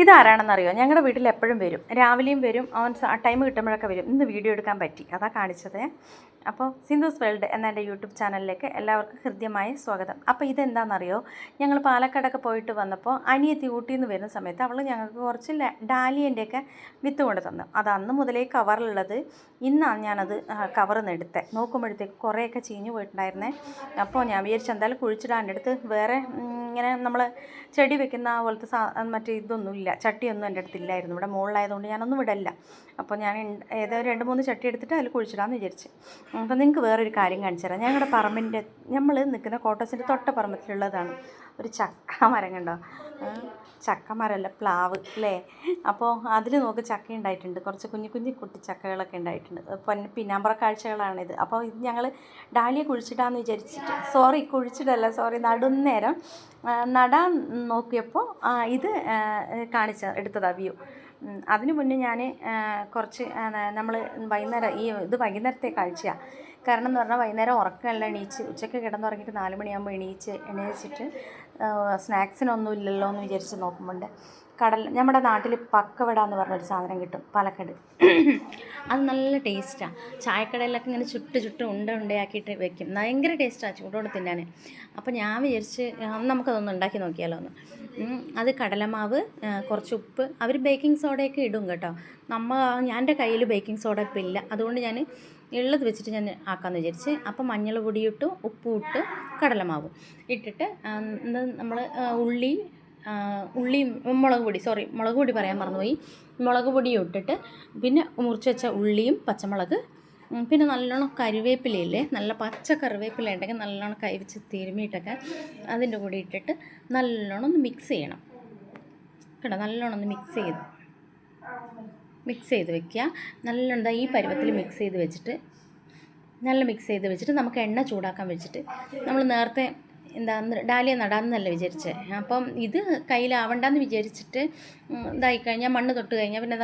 ഇതാരാണെന്നറിയോ? ഞങ്ങളുടെ വീട്ടിൽ എപ്പോഴും വരും, രാവിലെയും വരും, അവൻ ടൈം കിട്ടുമ്പോഴൊക്കെ വരും. ഇന്ന് വീഡിയോ എടുക്കാൻ പറ്റി, അതാ കാണിച്ചത്. അപ്പോൾ സിന്ധൂസ് വേൾഡ് എന്ന എൻ്റെ യൂട്യൂബ് ചാനലിലേക്ക് എല്ലാവർക്കും ഹൃദ്യമായ സ്വാഗതം. അപ്പോൾ ഇതെന്താണെന്നറിയോ? ഞങ്ങൾ പാലക്കാടൊക്കെ പോയിട്ട് വന്നപ്പോൾ അനിയത്തി ഊട്ടിയിൽ നിന്ന് വരുന്ന സമയത്ത് അവൾ ഞങ്ങൾക്ക് കുറച്ച് ഡാലിയൻ്റെയൊക്കെ വിത്ത് കൊണ്ട് തന്നു. അത് അന്ന് മുതലേ കവറിലുള്ളത്. ഇന്നാണ് ഞാനത് കവറിൽ നിന്ന് എടുത്തത്. നോക്കുമ്പോഴത്തേക്ക് കുറേയൊക്കെ ചീഞ്ഞു പോയിട്ടുണ്ടായിരുന്നേ. അപ്പോൾ ഞാൻ വിചാരിച്ചു എന്തായാലും കുഴിച്ചിടാൻ അടുത്ത് വേറെ ഇങ്ങനെ നമ്മൾ ചെടി വെക്കുന്ന പോലത്തെ മറ്റേ ഇതൊന്നും ഇല്ല, ചട്ടിയൊന്നും എൻ്റെ അടുത്തില്ലായിരുന്നു. ഇവിടെ മുകളിലായതുകൊണ്ട് ഞാനൊന്നും വിടല്ല. അപ്പോൾ ഞാൻ ഏതോ 2-3 ചട്ടി എടുത്തിട്ട് അതിൽ കുഴിച്ചിടാമെന്ന് വിചാരിച്ച്. അപ്പോൾ നിങ്ങൾക്ക് വേറൊരു കാര്യം കാണിച്ചു തരാം. ഞങ്ങളുടെ പറമ്പിൻ്റെ നമ്മൾ നിൽക്കുന്ന കോട്ടേഴ്സിൻ്റെ തൊട്ട പറമ്പത്തിലുള്ളതാണ് ഒരു ചക്ക മരം. കണ്ടോ? ചക്കമരമല്ല, പ്ലാവ് അല്ലേ? അപ്പോൾ അതിൽ നോക്ക് ചക്ക ഉണ്ടായിട്ടുണ്ട്, കുറച്ച് കുഞ്ഞു കുട്ടി ചക്കകളൊക്കെ ഉണ്ടായിട്ടുണ്ട്. പിന്നാമ്പറ കാഴ്ചകളാണിത്. അപ്പോൾ ഇത് ഞങ്ങൾ ഡാലിയ കുഴിച്ചിടാമെന്ന് വിചാരിച്ചിട്ട്, കുഴിച്ചിടല്ല, നടുന്നേരം നടാൻ നോക്കിയപ്പോൾ ഇത് എടുത്തതാ വ്യൂ. അതിനു മുന്നേ ഞാൻ കുറച്ച് നമ്മൾ വൈകുന്നേരം ഇത് വൈകുന്നേരത്തെ കാഴ്ചയാണ്. കാരണം എന്ന് പറഞ്ഞാൽ വൈകുന്നേരം ഉറക്കമെല്ലാം എണീച്ച് ഉച്ചയ്ക്ക് കിടന്നുറങ്ങിയിട്ട് 4 മണിയാകുമ്പോൾ എണീച്ചിട്ട് സ്നാക്സിനൊന്നും ഇല്ലല്ലോ എന്ന് വിചാരിച്ച് നോക്കുമ്പോണ്ട് നമ്മുടെ നാട്ടിൽ പക്കവട എന്ന് പറഞ്ഞൊരു സാധനം കിട്ടും, പാലക്കാട്. അത് നല്ല ടേസ്റ്റാണ്. ചായക്കടയിലൊക്കെ ഇങ്ങനെ ചുട്ട് ഉണ്ടയാക്കിയിട്ട് വെക്കും. ഭയങ്കര ടേസ്റ്റാണ് ചൂടോടെ തിന്നാൻ. അപ്പോൾ ഞാൻ വിചാരിച്ച് നമുക്കതൊന്ന് ഉണ്ടാക്കി നോക്കിയാലോ എന്ന്. അത് കടലമാവ്, കുറച്ച് ഉപ്പ്, അവർ ബേക്കിംഗ് സോഡയൊക്കെ ഇടും കേട്ടോ. എൻ്റെ കയ്യിൽ ബേക്കിംഗ് സോഡ ഇപ്പം ഇല്ല, അതുകൊണ്ട് ഞാൻ ഉള്ളത് വെച്ചിട്ട് ഞാൻ ആക്കാമെന്ന് വിചാരിച്ച്. അപ്പം മഞ്ഞൾ പൊടി ഇട്ടു, ഉപ്പും ഇട്ട് കടലമാവും ഇട്ടിട്ട് നമ്മൾ ഉള്ളിയും മുളക് പൊടി പറയാൻ മറന്നുപോയി. മുളക് പൊടിയും ഇട്ടിട്ട് പിന്നെ മുറിച്ച് വെച്ച ഉള്ളിയും പച്ചമുളക്, പിന്നെ നല്ലോണം കറിവേപ്പിലയില്ലേ, നല്ല പച്ച കറിവേപ്പില ഉണ്ടെങ്കിൽ നല്ലോണം കൈ വെച്ച് തിരുമ്മിയിട്ടൊക്കെ അതിൻ്റെ കൂടെ ഇട്ടിട്ട് നല്ലോണം ഒന്ന് മിക്സ് ചെയ്യണം കേട്ടോ. നല്ലോണം ഒന്ന് മിക്സ് ചെയ്ത് വെക്കുക. നല്ലോണം ഈ പരുവത്തിൽ മിക്സ് ചെയ്ത് വെച്ചിട്ട് നമുക്ക് എണ്ണ ചൂടാക്കാൻ വെച്ചിട്ട് നമ്മൾ നേരത്തെ ഡാലിയ നടാമെന്നല്ല വിചാരിച്ചത്. അപ്പം ഇത് കയ്യിലാവണ്ടെന്ന് വിചാരിച്ചിട്ട് ഇതായിക്കഴിഞ്ഞാൽ മണ്ണ് തൊട്ട് കഴിഞ്ഞാൽ പിന്നെ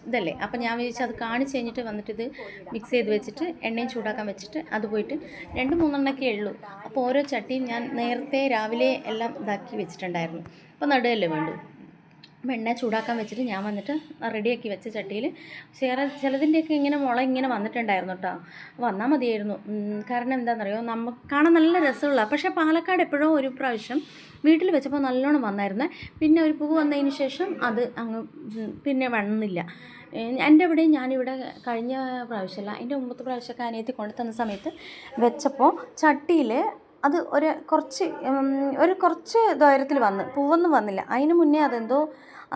ഇതല്ലേ. അപ്പം ഞാൻ വിചാരിച്ചു അത് കാണിച്ച് കഴിഞ്ഞിട്ട് വന്നിട്ട് മിക്സ് ചെയ്ത് വെച്ചിട്ട് എണ്ണയും ചൂടാക്കാൻ വെച്ചിട്ട് അത് പോയിട്ട് 2-3 ഉള്ളൂ. അപ്പോൾ ഓരോ ചട്ടിയും ഞാൻ നേരത്തെ രാവിലെ എല്ലാം ഇതാക്കി വെച്ചിട്ടുണ്ടായിരുന്നു. അപ്പോൾ നടുകയല്ലേ വേണ്ടു. അപ്പോൾ എണ്ണ ചൂടാക്കാൻ വെച്ചിട്ട് ഞാൻ വന്നിട്ട് റെഡിയാക്കി വെച്ച ചട്ടിയിൽ ചിലതിൻ്റെയൊക്കെ ഇങ്ങനെ വന്നിട്ടുണ്ടായിരുന്നു കേട്ടോ. വന്നാൽ മതിയായിരുന്നു. കാരണം എന്താണെന്നറിയോ, നമുക്ക് കാണാൻ നല്ല രസമുള്ള. പക്ഷേ പാലക്കാട് എപ്പോഴോ ഒരു പ്രാവശ്യം വീട്ടിൽ വെച്ചപ്പോൾ നല്ലോണം വന്നായിരുന്നേ. പിന്നെ ഒരു പൂവ് വന്നതിന് ശേഷം അത് പിന്നെ വന്നില്ല. ഞാനിവിടെ കഴിഞ്ഞ പ്രാവശ്യമല്ല, എൻ്റെ മുമ്പത്തെ പ്രാവശ്യമൊക്കെ അനിയത്തി കൊണ്ടു തന്ന സമയത്ത് വെച്ചപ്പോൾ ചട്ടിയിൽ അത് കുറച്ച് ദ്വാരത്തിൽ പൂവൊന്നും വന്നില്ല. അതിന് മുന്നേ അതെന്തോ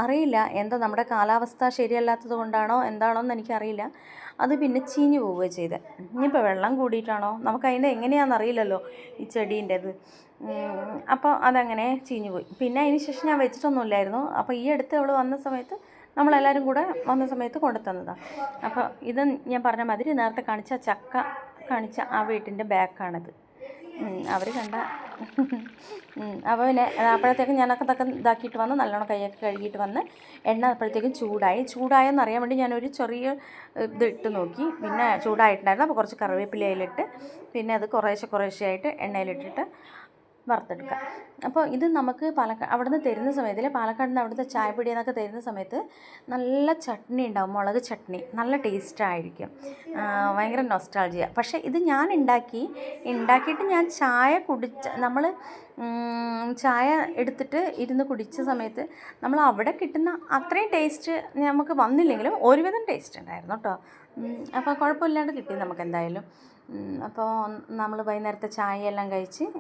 അറിയില്ല, നമ്മുടെ കാലാവസ്ഥ ശരിയല്ലാത്തത് കൊണ്ടാണോ എന്താണോന്ന് എനിക്കറിയില്ല, അത് പിന്നെ ചീഞ്ഞു പോവുകയാണ് ചെയ്തത്. ഇനിയിപ്പോൾ വെള്ളം കൂടിയിട്ടാണോ നമുക്കതിൻ്റെ എങ്ങനെയാണെന്നറിയില്ലല്ലോ ഈ ചെടീൻ്റെത്. അപ്പോൾ അതങ്ങനെ ചീഞ്ഞു പോയി. പിന്നെ അതിന് ശേഷം ഞാൻ വെച്ചിട്ടൊന്നുമില്ലായിരുന്നു. അപ്പോൾ ഈ അടുത്ത് അവൾ വന്ന സമയത്ത് നമ്മളെല്ലാവരും കൂടെ വന്ന സമയത്ത് കൊണ്ടു തന്നതാണ്. അപ്പോൾ ഇത് ഞാൻ പറഞ്ഞ മാതിരി നേരത്തെ കാണിച്ച ആ വീട്ടിൻ്റെ ബാക്കാണിത്. അവർ കണ്ട അപ്പോൾ പിന്നെ അപ്പോഴത്തേക്കും ഞാനൊക്കെ ഇതാക്കിയിട്ട് വന്ന് നല്ലോണം കൈയൊക്കെ കഴുകിയിട്ട് വന്ന് എണ്ണ അപ്പോഴത്തേക്കും ചൂടായെന്നറിയാൻ വേണ്ടി ഞാനൊരു ചെറിയ ഇട്ട് നോക്കി. പിന്നെ ചൂടായിട്ടുണ്ടായിരുന്നു. അപ്പോൾ കുറച്ച് കറിവേപ്പിലയിലിട്ട് പിന്നെ അത് കുറേശ്ശെയായിട്ട് എണ്ണയിലിട്ടിട്ട് വറുത്തെടുക്കുക. അപ്പോൾ ഇത് നമുക്ക് അവിടുന്ന് തരുന്ന സമയത്തിൽ പാലക്കാട് നിന്ന് അവിടുത്തെ ചായപ്പൊടി എന്നൊക്കെ തരുന്ന സമയത്ത് നല്ല ചട്നി ഉണ്ടാവും, മുളക് ചട്നി. നല്ല ടേസ്റ്റായിരിക്കും, ഭയങ്കര നൊസ്റ്റാൾജിയ. പക്ഷേ ഇത് ഞാൻ ഉണ്ടാക്കിയിട്ട് ഞാൻ ചായ എടുത്തിട്ട് ഇരുന്ന് കുടിച്ച സമയത്ത് നമ്മൾ അവിടെ കിട്ടുന്ന അത്രയും ടേസ്റ്റ് നമുക്ക് വന്നില്ലെങ്കിലും ഒരുവിധം ടേസ്റ്റ് ഉണ്ടായിരുന്നു കേട്ടോ. അപ്പോൾ കുഴപ്പമില്ലാണ്ട് കിട്ടി നമുക്ക് എന്തായാലും. അപ്പോൾ നമ്മൾ വൈകുന്നേരത്തെ ചായയെല്ലാം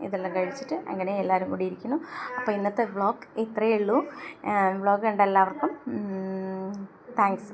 ഇതെല്ലാം കഴിച്ചിട്ട് അങ്ങനെ എല്ലാവരും കൂടി ഇരിക്കുന്നു. അപ്പോൾ ഇന്നത്തെ വ്ളോഗ് ഇത്രയേ ഉള്ളൂ. വ്ളോഗ് കണ്ട എല്ലാവർക്കും താങ്ക്സ്.